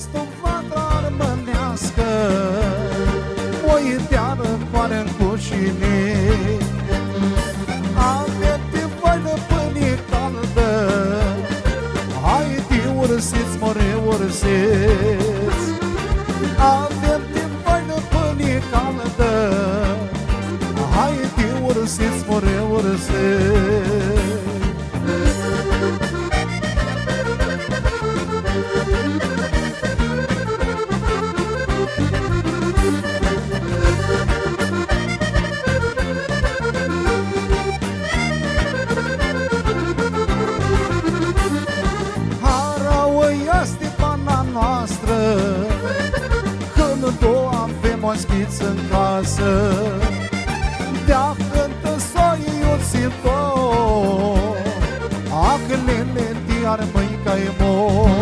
este o fată armânească, o inteară coară-n cușine. Avem-te voină pâine caldă, haide ursiți, more ursiți. Avem-te voină pâine caldă, haide ursiți, more ursiți. Ospiți în casă, de-a cântă soi iuțito, aclele de-ar măi ca-i mor.